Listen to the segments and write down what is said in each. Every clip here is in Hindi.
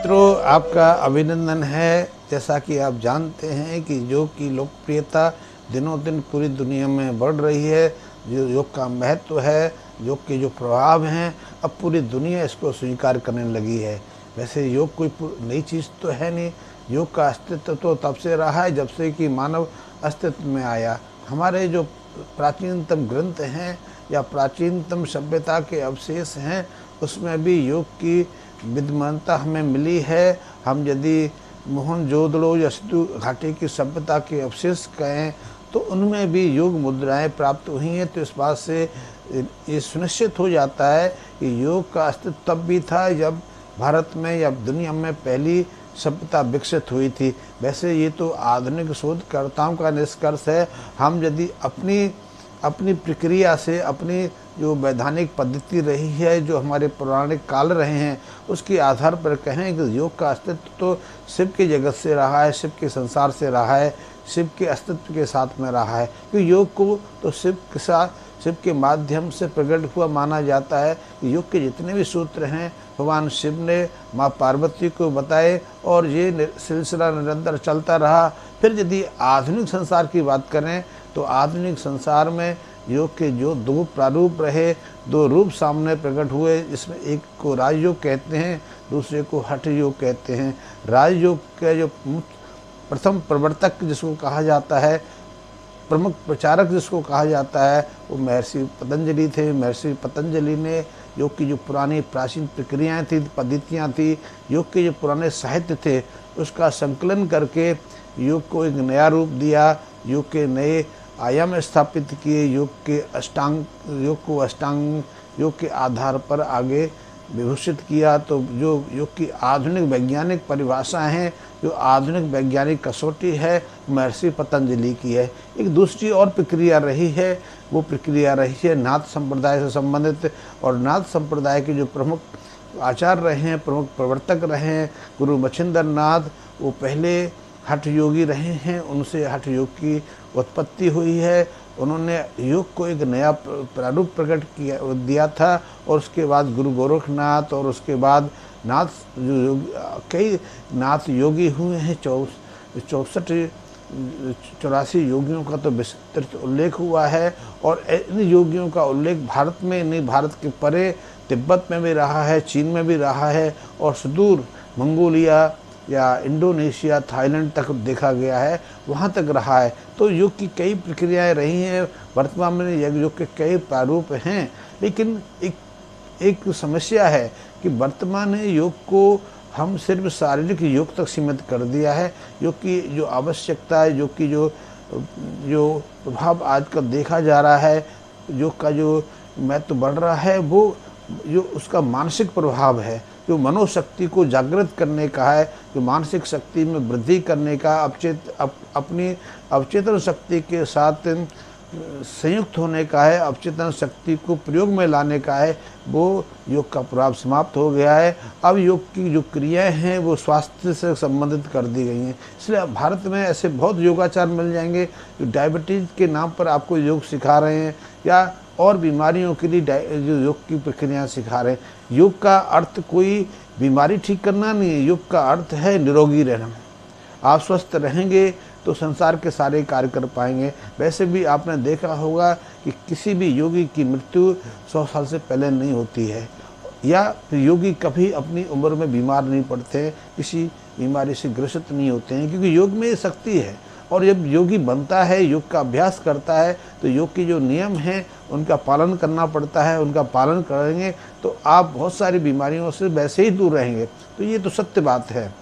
मित्रों, आपका अभिनंदन है। जैसा कि आप जानते हैं कि योग की लोकप्रियता दिनों दिन पूरी दुनिया में बढ़ रही है। जो योग का महत्व है, योग के जो प्रभाव हैं, अब पूरी दुनिया इसको स्वीकार करने लगी है। वैसे योग कोई नई चीज़ तो है नहीं। योग का अस्तित्व तो तब से रहा है जब से कि मानव अस्तित्व में आया। हमारे जो प्राचीनतम ग्रंथ हैं या प्राचीनतम सभ्यता के अवशेष हैं, उसमें भी योग की विद्यमानता हमें मिली है। हम यदि मोहनजोदड़ो या सिंधु घाटी की सभ्यता के अवशेष कहें तो उनमें भी योग मुद्राएं प्राप्त हुई हैं। तो इस बात से ये सुनिश्चित हो जाता है कि योग का अस्तित्व तब भी था जब भारत में या दुनिया में पहली सभ्यता विकसित हुई थी। वैसे ये तो आधुनिक शोधकर्ताओं का निष्कर्ष है। हम यदि अपनी प्रक्रिया से, अपनी जो वैधानिक पद्धति रही है, जो हमारे पौराणिक काल रहे हैं, उसके आधार पर कहें कि योग का अस्तित्व तो शिव के जगत से रहा है, शिव के संसार से रहा है, शिव के अस्तित्व के साथ में रहा है। क्योंकि योग को तो शिव के साथ, शिव के माध्यम से प्रकट हुआ माना जाता है। योग के जितने भी सूत्र हैं भगवान शिव ने माँ पार्वती को बताए और ये सिलसिला निरंतर चलता रहा। फिर यदि आधुनिक संसार की बात करें तो आधुनिक संसार में योग के जो दो प्रारूप रहे, दो रूप सामने प्रकट हुए, जिसमें एक को राजयोग कहते हैं, दूसरे को हठ योग कहते हैं। राजयोग का जो प्रथम प्रवर्तक जिसको कहा जाता है, प्रमुख प्रचारक जिसको कहा जाता है, वो महर्षि पतंजलि थे। महर्षि पतंजलि ने योग की जो पुरानी प्राचीन प्रक्रियाएं थी, पद्धतियां थी, योग के जो पुराने साहित्य थे, उसका संकलन करके योग को एक नया रूप दिया, योग के नए आयाम स्थापित किए, योग को अष्टांग योग के आधार पर आगे विभूषित किया। तो जो योग की आधुनिक वैज्ञानिक परिभाषाएं हैं, जो आधुनिक वैज्ञानिक कसौटी है, महर्षि पतंजलि की है। एक दूसरी और प्रक्रिया रही है, वो प्रक्रिया रही है नाथ संप्रदाय से संबंधित। और नाथ संप्रदाय के जो प्रमुख आचार्य रहे हैं, प्रमुख प्रवर्तक रहे हैं, गुरु मच्छिंद्र नाथ, वो पहले हठ योगी रहे हैं। उनसे हठ योग की उत्पत्ति हुई है। उन्होंने योग को एक नया प्रारूप प्रकट दिया था। और उसके बाद गुरु गोरखनाथ और उसके बाद कई नाथ योगी हुए हैं। 84 योगियों का तो विस्तृत उल्लेख हुआ है। और इन योगियों का उल्लेख भारत में नहीं, भारत के परे तिब्बत में भी रहा है, चीन में भी रहा है, और सुदूर मंगोलिया या इंडोनेशिया, थाईलैंड तक देखा गया है, वहाँ तक रहा है। तो योग की कई प्रक्रियाएं रही हैं। वर्तमान में योग के कई प्रारूप हैं। लेकिन एक समस्या है कि वर्तमान योग को हम सिर्फ शारीरिक योग तक सीमित कर दिया है। योग की जो आवश्यकता है, योग की जो प्रभाव आजकल देखा जा रहा है, योग का जो महत्व बढ़ रहा है, वो जो उसका मानसिक प्रभाव है, जो मनोशक्ति को जागृत करने का है, जो मानसिक शक्ति में वृद्धि करने का, अपनी अवचेतन शक्ति के साथ संयुक्त होने का है, अवचेतन शक्ति को प्रयोग में लाने का है, वो योग का प्रभाव समाप्त हो गया है। अब योग की जो क्रियाएं हैं वो स्वास्थ्य से संबंधित कर दी गई हैं। इसलिए भारत में ऐसे बहुत योगाचार मिल जाएंगे जो डायबिटीज़ के नाम पर आपको योग सिखा रहे हैं, या और बीमारियों के लिए जो योग की प्रक्रियाएं सिखा रहे हैं। योग का अर्थ कोई बीमारी ठीक करना नहीं है, योग का अर्थ है निरोगी रहना। आप स्वस्थ रहेंगे तो संसार के सारे कार्य कर पाएंगे। वैसे भी आपने देखा होगा कि किसी भी योगी की मृत्यु 100 साल से पहले नहीं होती है, या फिर योगी कभी अपनी उम्र में बीमार नहीं पड़ते हैं, किसी बीमारी से ग्रसित नहीं होते हैं, क्योंकि योग में शक्ति है। और जब योगी बनता है, योग का अभ्यास करता है, तो योग के जो नियम हैं उनका पालन करना पड़ता है। उनका पालन करेंगे तो आप बहुत सारी बीमारियों से वैसे ही दूर रहेंगे। तो ये तो सत्य बात है।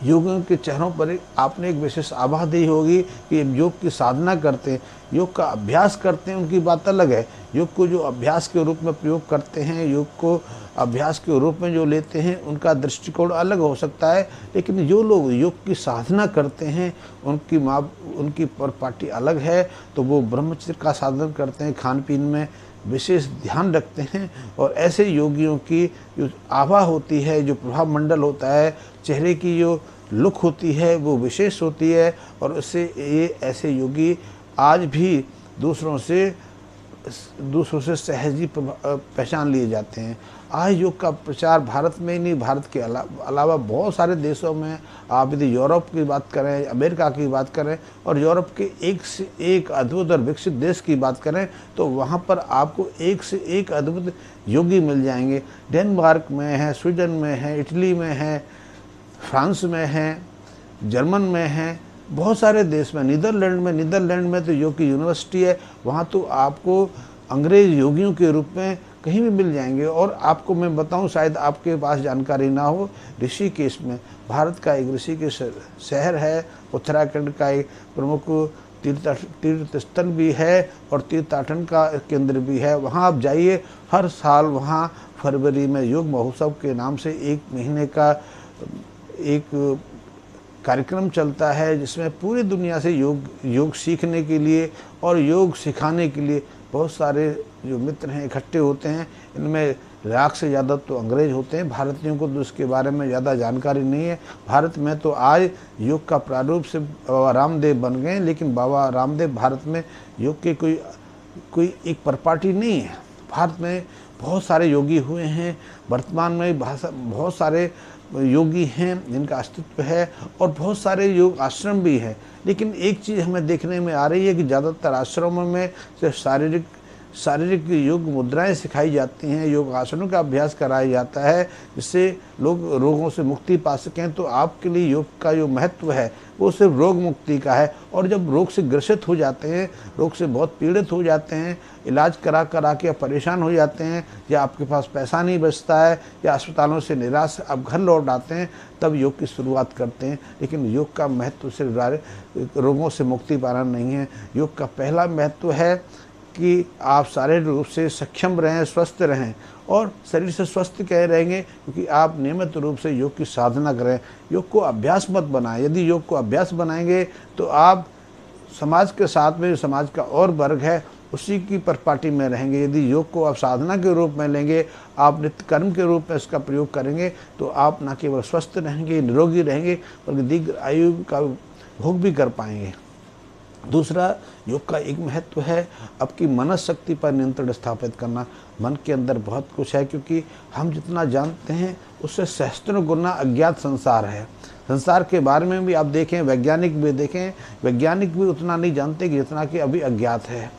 योगियों के चेहरों पर आपने एक विशेष आभा दी होगी कि योग की साधना करते हैं, योग का अभ्यास करते हैं, उनकी बात अलग है। योग को जो अभ्यास के रूप में प्रयोग करते हैं, योग को अभ्यास के रूप में जो लेते हैं, उनका दृष्टिकोण अलग हो सकता है। लेकिन जो लोग योग की साधना करते हैं, उनकी परिपाटी अलग है। तो वो ब्रह्मचर्य का साधन करते हैं, खान पीन में विशेष ध्यान रखते हैं। और ऐसे योगियों की जो आभा होती है, जो प्रभाव मंडल होता है, चेहरे की जो लुक होती है, वो विशेष होती है। और उससे ये ऐसे योगी आज भी दूसरों से दूसरों से सहज ही पहचान लिए जाते हैं। आज योग का प्रचार भारत में ही नहीं, भारत के अलावा बहुत सारे देशों में, आप यदि यूरोप की बात करें, अमेरिका की बात करें और यूरोप के एक से एक अद्भुत और विकसित देश की बात करें, तो वहाँ पर आपको एक से एक अद्भुत योगी मिल जाएंगे। डेनमार्क में है, स्वीडन में है, इटली में है, फ्रांस में है, जर्मन में है, बहुत सारे देश में, नीदरलैंड में तो योग की यूनिवर्सिटी है, वहाँ तो आपको अंग्रेज योगियों के रूप में कहीं भी मिल जाएंगे। और आपको मैं बताऊं, शायद आपके पास जानकारी ना हो, ऋषिकेश में, भारत का एक ऋषिकेश शहर है, उत्तराखंड का एक प्रमुख तीर्थ स्थल भी है और तीर्थाटन का केंद्र भी है। वहाँ आप जाइए, हर साल वहाँ फरवरी में योग महोत्सव के नाम से 1 महीने का एक कार्यक्रम चलता है, जिसमें पूरी दुनिया से योग सीखने के लिए और योग सिखाने के लिए बहुत सारे जो मित्र हैं इकट्ठे होते हैं। इनमें लाख से ज़्यादा तो अंग्रेज होते हैं। भारतीयों को तो इसके बारे में ज़्यादा जानकारी नहीं है। भारत में तो आज योग का प्रारूप से बाबा रामदेव बन गए, लेकिन बाबा रामदेव भारत में योग के कोई एक परपाटी नहीं है। भारत में बहुत सारे योगी हुए हैं, वर्तमान में बहुत सारे योगी हैं जिनका अस्तित्व है और बहुत सारे योग आश्रम भी हैं। लेकिन एक चीज़ हमें देखने में आ रही है कि ज़्यादातर आश्रमों में सिर्फ शारीरिक योग मुद्राएं सिखाई जाती हैं, योग आसनों का अभ्यास कराया जाता है, जिससे लोग रोगों से मुक्ति पा सकें। तो आपके लिए योग का जो महत्व है वो सिर्फ रोग मुक्ति का है। और जब रोग से ग्रसित हो जाते हैं, रोग से बहुत पीड़ित हो जाते हैं, इलाज करा के परेशान हो जाते हैं, या आपके पास पैसा नहीं बचता है, या अस्पतालों से निराश आप घर लौट आते हैं, तब योग की शुरुआत करते हैं। लेकिन योग का महत्व सिर्फ रोगों से मुक्ति पाना नहीं है। योग का पहला महत्व है कि आप शारीरिक रूप से सक्षम रहें, स्वस्थ रहें। और शरीर से स्वस्थ कह रहेंगे क्योंकि आप नियमित रूप से योग की साधना करें। योग को अभ्यास मत बनाएं। यदि योग को अभ्यास बनाएंगे तो आप समाज के साथ में, समाज का और वर्ग है उसी की परिपाटी में रहेंगे। यदि योग को आप साधना के रूप में लेंगे, आप नित्य कर्म के रूप में इसका प्रयोग करेंगे, तो आप न केवल स्वस्थ रहेंगे, निरोगी रहेंगे, बल्कि दीर्घ आयु का भोग भी कर पाएंगे। दूसरा, योग का एक महत्व है आपकी मनस शक्ति पर नियंत्रण स्थापित करना। मन के अंदर बहुत कुछ है, क्योंकि हम जितना जानते हैं उससे सहस्त्रों गुना अज्ञात संसार है। संसार के बारे में भी आप देखें, वैज्ञानिक भी देखें, वैज्ञानिक भी उतना नहीं जानते कि जितना कि अभी अज्ञात है।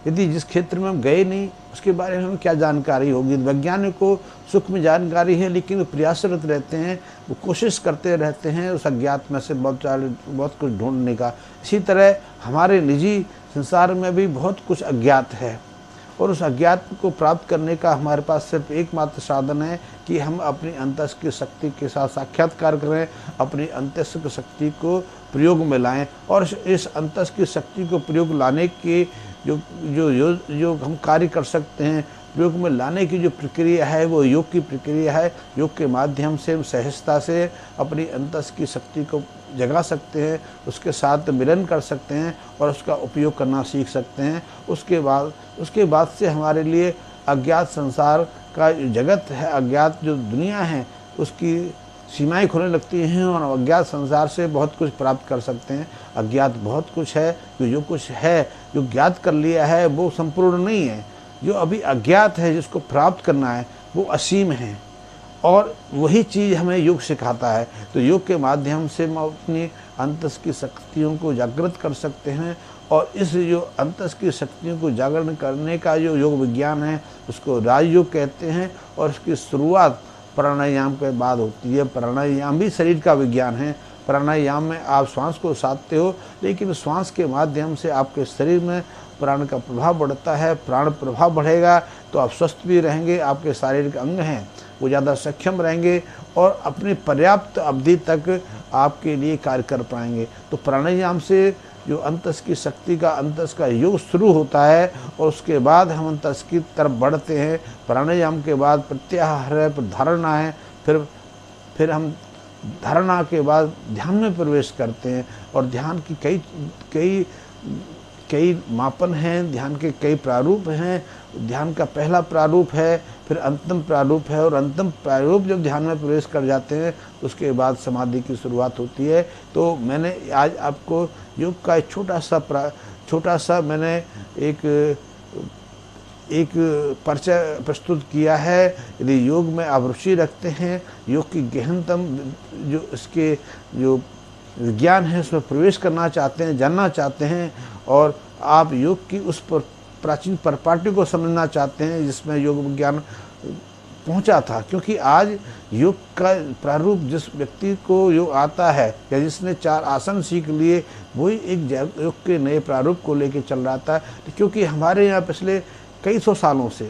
यदि जिस क्षेत्र में हम गए नहीं उसके बारे में हमें क्या जानकारी होगी। वैज्ञानिक को सूक्ष्म जानकारी है, लेकिन वो प्रयासरत रहते हैं, वो कोशिश करते रहते हैं उस अज्ञात में से बहुत कुछ ढूंढने का। इसी तरह हमारे निजी संसार में भी बहुत कुछ अज्ञात है, और उस अज्ञात को प्राप्त करने का हमारे पास सिर्फ एकमात्र साधन है कि हम अपनी अंतस की शक्ति के साथ साक्षात्कार करें, अपनी अंतस की शक्ति को प्रयोग में लाएं। और इस अंतस की शक्ति को प्रयोग लाने के जो हम कार्य कर सकते हैं, प्रयोग में लाने की जो प्रक्रिया है वो योग की प्रक्रिया है। योग के माध्यम से हम सहजता से अपनी अंतस की शक्ति को जगा सकते हैं, उसके साथ मिलन कर सकते हैं और उसका उपयोग करना सीख सकते हैं। उसके बाद से हमारे लिए अज्ञात संसार का जगत है, अज्ञात जो दुनिया है उसकी सीमाएं खुलने लगती हैं और अज्ञात संसार से बहुत कुछ प्राप्त कर सकते हैं। अज्ञात बहुत कुछ है, जो कुछ है जो ज्ञात कर लिया है वो संपूर्ण नहीं है। जो अभी अज्ञात है जिसको प्राप्त करना है वो असीम है, और वही चीज़ हमें योग सिखाता है। तो योग के माध्यम से हम अपनी अंतस की शक्तियों को जागृत कर सकते हैं, और इस जो अंतस की शक्तियों को जागरण करने का जो योग विज्ञान है उसको राजयोग कहते हैं। और इसकी शुरुआत प्राणायाम के बाद होती है। प्राणायाम भी शरीर का विज्ञान है। प्राणायाम में आप श्वास को साधते हो, लेकिन श्वास के माध्यम से आपके शरीर में प्राण का प्रभाव बढ़ता है। प्राण प्रभाव बढ़ेगा तो आप स्वस्थ भी रहेंगे, आपके शारीरिक अंग हैं वो ज़्यादा सक्षम रहेंगे और अपनी पर्याप्त अवधि तक आपके लिए कार्य कर पाएंगे। तो प्राणायाम से जो अंतस की शक्ति का, अंतस का योग शुरू होता है, और उसके बाद हम अंतस की तरफ बढ़ते हैं। प्राणायाम के बाद प्रत्याहार है, फिर धारणा है, फिर हम धारणा के बाद ध्यान में प्रवेश करते हैं। और ध्यान की कई मापन हैं, ध्यान के कई प्रारूप हैं। ध्यान का पहला प्रारूप है, फिर अंतिम प्रारूप है, और अंतिम प्रारूप जब ध्यान में प्रवेश कर जाते हैं तो उसके बाद समाधि की शुरुआत होती है। तो मैंने आज आपको योग का एक छोटा सा मैंने एक एक परिचय प्रस्तुत किया है। यदि योग में आप रुचि रखते हैं, योग की गहनतम जो इसके जो विज्ञान है उसमें प्रवेश करना चाहते हैं, जानना चाहते हैं, और आप योग की उस प्राचीन परिपाटी को समझना चाहते हैं जिसमें योग विज्ञान पहुंचा था। क्योंकि आज योग का प्रारूप जिस व्यक्ति को योग आता है या जिसने 4 आसन सीख लिए, वही एक योग के नए प्रारूप को लेकर चल रहा था। क्योंकि हमारे यहाँ पिछले कई सौ सालों से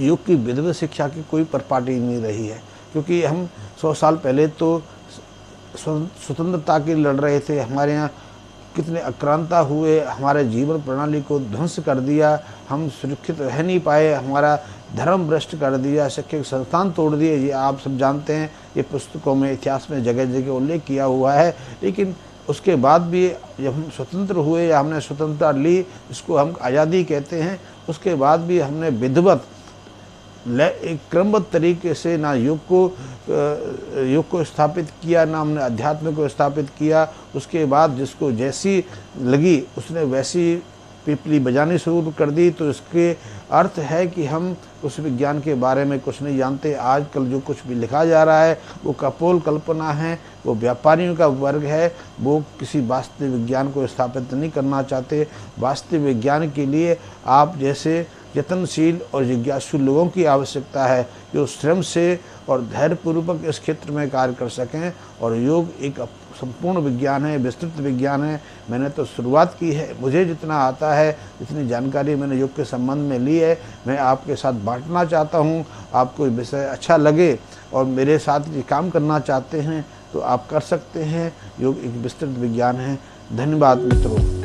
योग की विधिवत शिक्षा की कोई परिपाटी नहीं रही है। क्योंकि हम 100 साल पहले तो स्वतंत्रता के लड़ रहे थे, हमारे यहाँ कितने आक्रांता हुए, हमारे जीवन प्रणाली को ध्वंस कर दिया, हम सुरक्षित रह नहीं पाए, हमारा धर्म भ्रष्ट कर दिया, शैक्षिक संस्थान तोड़ दिए। ये आप सब जानते हैं, ये पुस्तकों में इतिहास में जगह जगह उल्लेख किया हुआ है। लेकिन उसके बाद भी जब हम स्वतंत्र हुए या हमने स्वतंत्रता ली, इसको हम आज़ादी कहते हैं, उसके बाद भी हमने विधिवत एक क्रमबद्ध तरीके से ना योग को स्थापित किया, ना हमने अध्यात्म को स्थापित किया। उसके बाद जिसको जैसी लगी उसने वैसी पिपली बजानी शुरू कर दी। तो इसके अर्थ है कि हम उस विज्ञान के बारे में कुछ नहीं जानते। आजकल जो कुछ भी लिखा जा रहा है वो कपोल कल्पना है, वो व्यापारियों का वर्ग है, वो किसी वास्तविक विज्ञान को स्थापित नहीं करना चाहते। वास्तविक विज्ञान के लिए आप जैसे यत्नशील और जिज्ञासु लोगों की आवश्यकता है, जो श्रम से और धैर्यपूर्वक इस क्षेत्र में कार्य कर सकें। और योग एक संपूर्ण विज्ञान है, विस्तृत विज्ञान है। मैंने तो शुरुआत की है, मुझे जितना आता है, जितनी जानकारी मैंने योग के संबंध में ली है, मैं आपके साथ बांटना चाहता हूँ। आपको ये विषय अच्छा लगे और मेरे साथ ये काम करना चाहते हैं तो आप कर सकते हैं। योग एक विस्तृत विज्ञान है। धन्यवाद मित्रों।